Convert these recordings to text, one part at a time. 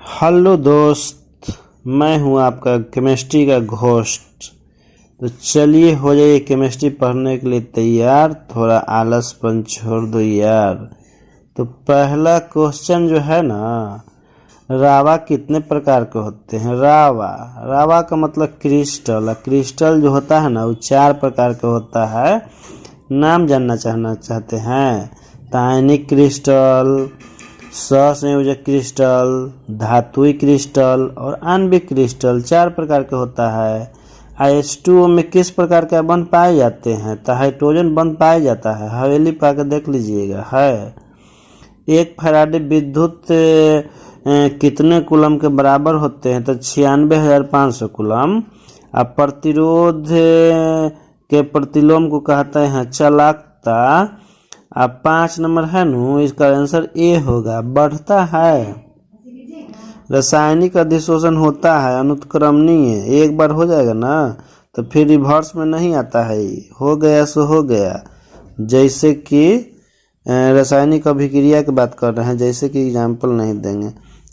Hello दोस्त, मैं हूं आपका केमिस्ट्री का घोस्ट। तो चलिए हो जाइए केमिस्ट्री पढ़ने के लिए तैयार। थोड़ा आलसपन छोड़ दो यार। तो पहला क्वेश्चन जो है ना, रावा कितने प्रकार के होते हैं। रावा रावा का मतलब क्रिस्टल। क्रिस्टल जो होता है ना वो 4 प्रकार का होता है। नाम जानना चाहते हैं। आयनिक क्रिस्टल, सहसंयोजक क्रिस्टल, धातुई क्रिस्टल और आणविक क्रिस्टल 4 प्रकार के होता है। H2O में किस प्रकार का बंध पाए जाते हैं। तो हाइड्रोजन बंध पाया जाता है। हवेली पा के देख लीजिएगा है। एक फैराडे विद्युत कितने कूलम के बराबर होते हैं। तो 96,500 कूलम। अब प्रतिरोध के प्रतिलोम को कहते हैं चालकता। अब 5 नंबर है नु, इसका आंसर ए होगा। बढ़ता है। रासायनिक अधिशोषण होता है अनुत्क्रमणीय। एक बार हो जाएगा ना तो फिर रिवर्स में नहीं आता है। हो गया सो हो गया। जैसे कि रासायनिक अभिक्रिया की बात कर रहे हैं, जैसे कि एग्जाम्पल नहीं देंगे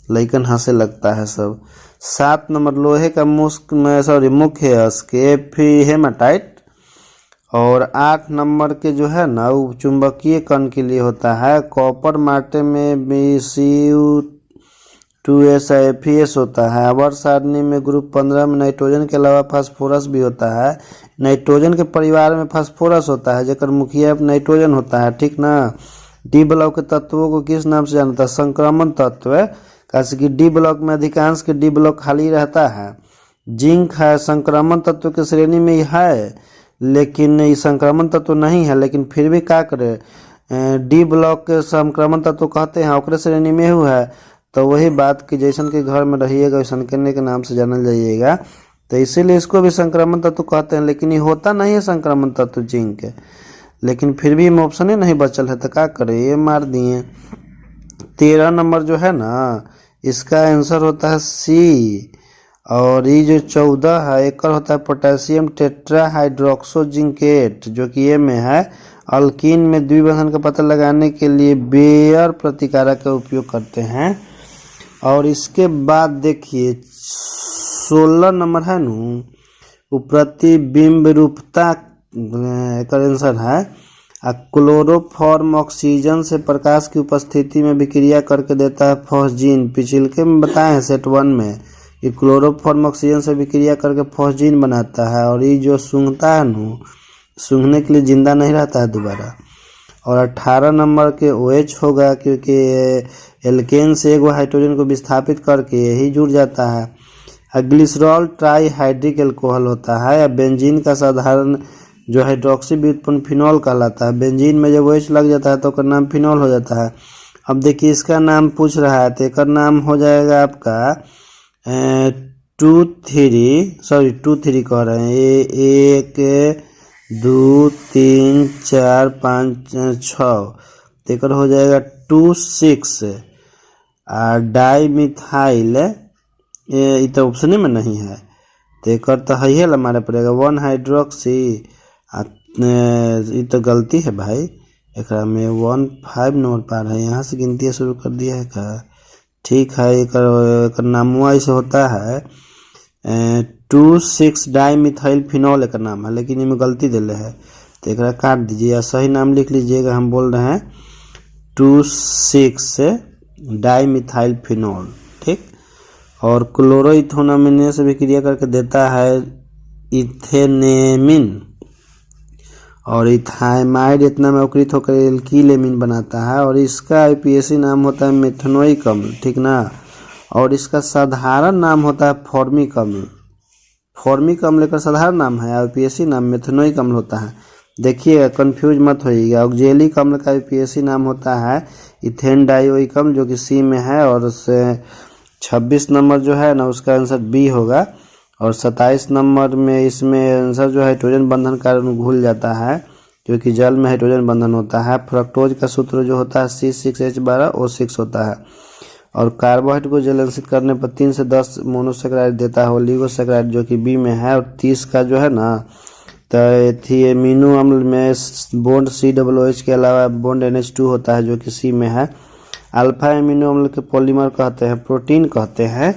लेकिन हंसे लगता है सब। 7 नंबर लोहे का मुख्य अयस्क हेमाटाइट। और 8 नंबर के जो है ना वो चुंबकीय कण के लिए होता है। कॉपर माटे में Cu2SiFeS होता है। आवर्त सारणी में ग्रुप 15 में नाइट्रोजन के अलावा फास्फोरस भी होता है। नाइट्रोजन के परिवार में फास्फोरस होता है जेकर मुखिया नाइट्रोजन होता है, ठीक ना। डी ब्लॉक के तत्वों को किस नाम से जानता है। संक्रमण तत्व। कैसे कि डी ब्लॉक में अधिकांश के डी ब्लॉक खाली रहता है। जिंक है संक्रमण तत्व की श्रेणी में ही है, लेकिन ये संक्रमण तत्व नहीं है, लेकिन फिर भी क्या करे, डी ब्लॉक के संक्रमण तत्व कहते हैं, ओकरे श्रेणी में हुआ है। तो वही बात कि जैसन के घर में रहिएगा वैसन करने के नाम से जानल जाइएगा। तो इसीलिए इसको भी संक्रमण तत्व कहते हैं, लेकिन ये होता नहीं है संक्रमण तत्व जिंक के। लेकिन फिर भी ऑप्शन ही नहीं बचल है तो क्या करे, ये मार दिए। 13 नंबर जो है ना इसका आंसर होता है सी। और ये जो 14 है एक होता है पोटेशियम टेट्राहाइड्रोक्सोजिंकेट, जो कि ये में है। अल्कीन में द्विबंधन का पता लगाने के लिए बेयर प्रतिकारक का उपयोग करते हैं। और इसके बाद देखिए 16 नंबर है नु, वो प्रतिबिंब रूपता का आंसर है। क्लोरोफॉर्म ऑक्सीजन से प्रकाश की उपस्थिति में विक्रिया करके देता है फॉस्जीन। पिछले में बताए हैं सेट 1 में कि क्लोरोफॉर्म ऑक्सीजन से विक्रिया करके फॉस्जीन बनाता है। और ये जो सूंघता है नु, सूंघने के लिए जिंदा नहीं रहता है दोबारा। और 18 नंबर के OH होगा, क्योंकि एल्केन से एक हाइड्रोजन को विस्थापित करके यही जुड़ जाता है। ग्लिसरॉल ट्राईहाइड्रिक एल्कोहल होता है। बेंजीन का साधारण जो हाइड्रोक्सी व्युत्पन्न फिनॉल कहलाता है। बेंजीन में जब OH लग जाता है तो उसका नाम फिनॉल हो जाता है। अब देखिए इसका नाम पूछ रहा है तो इसका नाम हो जाएगा आपका 2,3 कह रहे हैं। 1 2 3 4 5 6 तेकर हो जाएगा 2,6। डाई मिथाइल ये तो ऑप्शन में नहीं है, तेकर तो है हमारे पड़ेगा 1 हाइड्रोक्सी। ये तो गलती है भाई, एक में 15 नंबर पार है, यहाँ से गिनती शुरू कर दिया है का। ठीक है, एक नामुआ ऐसे होता है 2,6 डाई मिथाइल फिनॉल एक नाम है, लेकिन इनमें गलती दिले है तो एक काट दीजिए। सही नाम लिख लीजिएगा। हम बोल रहे हैं 2,6 डाई मिथाइल फिनॉल, ठीक। और क्लोरोइथेनॉमिन से भी क्रिया करके देता है इथेनेमिन। और इथाइमाइड इतना में अवकृत होकर एल्कीलेमिन बनाता है। और इसका IUPAC नाम होता है मेथनोइक अम्ल, ठीक ना। और इसका साधारण नाम होता है फॉर्मिक अम्ल। फॉर्मिक अम्ल का साधारण नाम है, IUPAC नाम मेथनोइक अम्ल होता है। देखिएगा कंफ्यूज मत होइएगा। ऑक्जेलिक अम्ल का IUPAC नाम होता है इथेन डाइओइक अम्ल, जो कि सी में है। और 26 नंबर जो है ना उसका आंसर बी होगा। और 27 नंबर में इसमें आंसर जो हाइड्रोजन बंधन का घुल जाता है, क्योंकि जल में हाइड्रोजन बंधन होता है। फ्रक्टोज का सूत्र जो होता है C6H12O6 होता है। और कार्बोहाइड्रेट को जलंसित करने पर 3 से 10 मोनोसेक्राइड देता है ओलिगोसेक्राइड, जो कि बी में है। और 30 का जो है ना तो एथिएमिनो अम्ल में बॉन्ड COOH के अलावा बॉन्ड NH2 होता है, जो कि सी में है। अल्फा एमिनो अम्ल के पॉलीमर कहते हैं, प्रोटीन कहते हैं।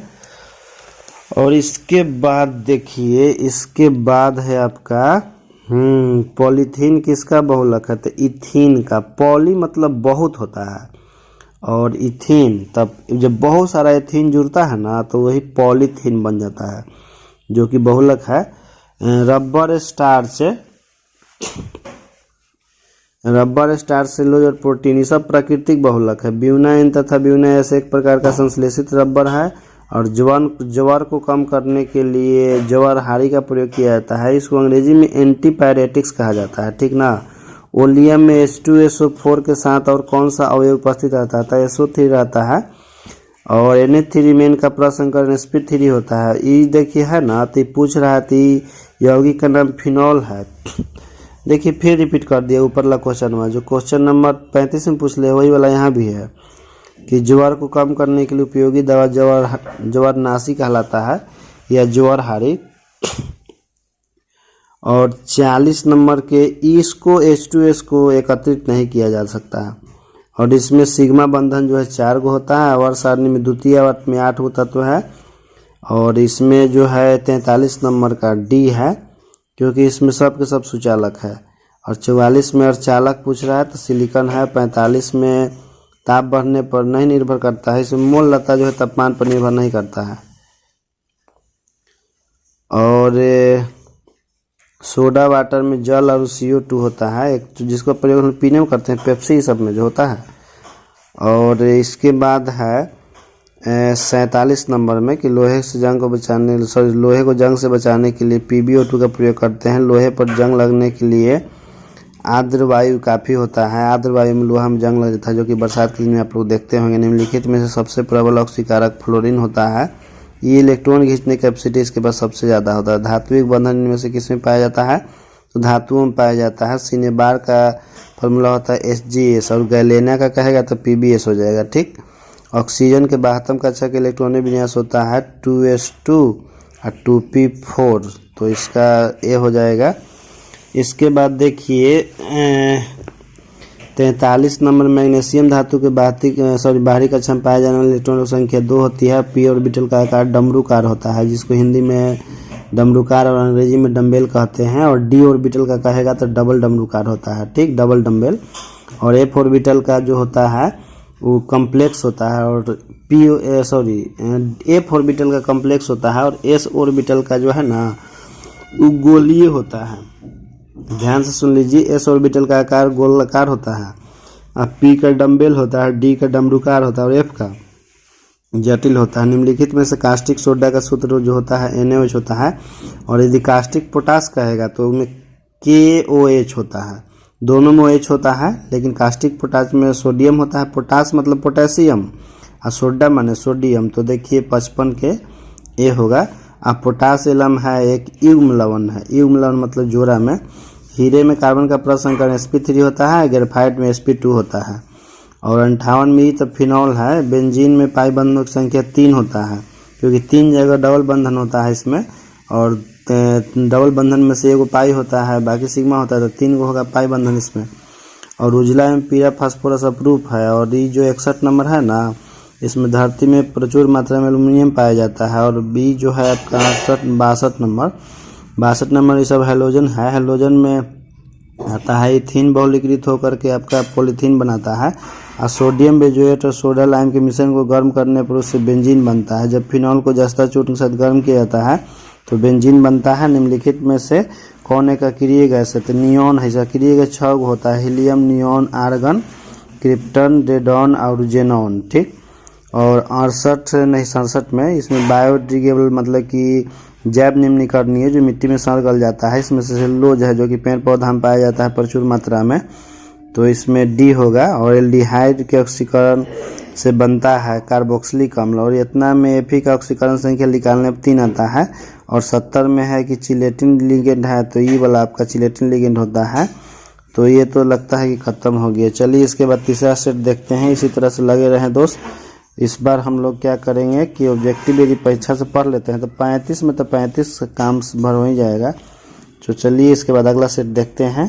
और इसके बाद देखिए, इसके बाद है आपका पॉलीथीन किसका बहुलक है, तो इथीन का। पॉली मतलब बहुत होता है और इथीन, तब जब बहुत सारा इथीन जुड़ता है ना तो वही पॉलीथीन बन जाता है, जो कि बहुलक है। रबर स्टार्च, सेलुलोज और प्रोटीन, ये सब प्राकृतिक बहुलक है। ब्यूनाइन तथा ब्यूनाएस एक प्रकार का संश्लेषित रबर है और ज्वर को कम करने के लिए जवारहारी का प्रयोग किया जाता है। इसको अंग्रेजी में एंटीपायरेटिक्स कहा जाता है, ठीक ना। ओलियम में H2SO4 के साथ और कौन सा अवयव उपस्थित रहता है, तो SO3 रहता है। और NH3 मेन का प्रसंकरण sp3 होता है। ये देखिए है ना, तो पूछ रहा थी यौगिक का नाम फिनॉल है। देखिए फिर रिपीट कर दिया ऊपर वाला क्वेश्चन में, जो क्वेश्चन नंबर 35 में पूछ ले वही वाला यहाँ भी है कि ज्वर को कम करने के लिए उपयोगी दवा जवारनाशी कहलाता है या जवारहारी। और 40 नंबर के इसको H2S को एकत्रित नहीं किया जा सकता है। और इसमें सिग्मा बंधन जो है 4 गो होता है। आवर्त सारणी में द्वितीय आवर्त में 8 गो तत्व है। और इसमें जो है 43 नंबर का D है, क्योंकि इसमें सब के सब सुचालक है। और 44 में अर्धचालक पूछ रहा है तो सिलिकॉन है। 45 में ताप बढ़ने पर नहीं निर्भर करता है, इसमें मोल लता जो है तापमान पर निर्भर नहीं करता है। और सोडा वाटर में जल और CO2 होता है, एक जिसको प्रयोग हम पीने में करते हैं, पेप्सी सब में जो होता है। और इसके बाद है 47 नंबर में कि लोहे को जंग से बचाने के लिए PbO2 का प्रयोग करते हैं। लोहे पर जंग लगने के लिए आर्द्र वायु काफ़ी होता है। आर्द्र वायु में लोहा में जंग लग जाता है, जो कि बरसात के दिन में आप लोग देखते होंगे। निम्नलिखित में से सबसे प्रबल ऑक्सीकारक फ्लोरीन होता है। ये इलेक्ट्रॉन खींचने की कैपेसिटी इसके पास सबसे ज़्यादा होता है। धात्विक बंधन इनमें से किस में पाया जाता है, तो धातुओं में पाया जाता है। सिनेबार का फॉर्मूला होता है SgS और गैलेना का कहेगा तो PbS हो जाएगा, ठीक। ऑक्सीजन के 72 कक्षा के इलेक्ट्रॉनिक विन्यास होता है 2s2 और 2p4, तो इसका ए हो जाएगा। इसके बाद देखिए 43 नंबर मैग्नीशियम धातु के बाहरी कक्षा में पाए जाने वाले इलेक्ट्रॉनों की संख्या 2 होती है। p ऑर्बिटल का आकार डमरूकार होता है, जिसको हिंदी में डमरूकार और अंग्रेजी में डम्बेल कहते हैं। और d ऑर्बिटल का कहेगा तो डबल डमरूकार होता है, ठीक, डबल डम्बेल। और f ऑर्बिटल का जो होता है वो कम्प्लेक्स होता है। और f ऑर्बिटल का कम्प्लेक्स होता है। और s ऑर्बिटल का जो है ना वो गोलीय होता है। ध्यान से सुन लीजिए, s ऑर्बिटल का आकार गोलाकार होता है, और p का डम्बेल होता है, d का डमरूकार होता है और f का जटिल होता है। निम्नलिखित में से कास्टिक सोडा का सूत्र जो होता है NaOH होता है। और यदि कास्टिक पोटास कहेगा तो उसमें KOH होता है। दोनों में OH होता है, लेकिन कास्टिक पोटास में सोडियम होता है। पोटास मतलब पोटेशियम और सोडा माने सोडियम। तो देखिए 55 के ए होगा। अब पोटास एलम है एक युग्म लवण है। युग्म लवण मतलब जोड़ा में। हीरे में कार्बन का प्रसंकरण sp3 होता है, ग्रेफाइट में sp2 होता है। और 58 में ही तो फिनॉल है। बेंजीन में पाई बंधनों की संख्या 3 होता है, क्योंकि 3 जगह डबल बंधन होता है इसमें। और डबल बंधन में से एगो पाई होता है, बाकी सिग्मा होता है, तो 3 गो होगा पाई बंधन इसमें। और उजला में पीला फास्फोरस अपरूप है। और ये जो 61 नंबर है ना, इसमें धरती में प्रचुर मात्रा में एल्युमिनियम पाया जाता है। और बी जो है आपका 62 नंबर ये सब हैलोजन है। हैलोजन में आता है इथीन बहुलीकृत होकर के आपका पॉलीथीन बनाता है। और सोडियम बेंजोएट और सोडा लाइम के मिश्रण को गर्म करने पर उससे बेंजीन बनता है। जब फिनॉल को जस्ता चूर्ण के साथ गर्म किया जाता है तो बेंजीन बनता है। निम्नलिखित में से कौन एक अक्रिय गैस है, तो नियॉन है। अक्रिय गैस 6 होता है, helium, neon, argon, krypton, radon और जेनॉन, ठीक। और 67 में इसमें बायोडिग्रेडेबल मतलब कि जैव निम्नीकरणीय जो मिट्टी में सड़ गल जाता है। इसमें से सेलुलोज है, जो कि पेड़ पौधा में पाया जाता है प्रचुर मात्रा में, तो इसमें डी होगा। और एल्डिहाइड के ऑक्सीकरण से बनता है कार्बोक्सिलिक अम्ल। और इतना में Fe का ऑक्सीकरण संख्या निकालने पर 3 आता है। और 70 में है कि चिलेटिन लिगेंड है, तो ये वाला आपका चिलेटिन लिगेंड होता है। तो ये तो लगता है कि ख़त्म हो गया। चलिए इसके बाद तीसरा सेट देखते हैं। इसी तरह से लगे रहें दोस्त। इस बार हम लोग क्या करेंगे कि ऑब्जेक्टिव यदि परीक्षा से पढ़ लेते हैं तो 35 में तो 35 काम भर हो ही जाएगा। तो चलिए इसके बाद अगला सेट देखते हैं।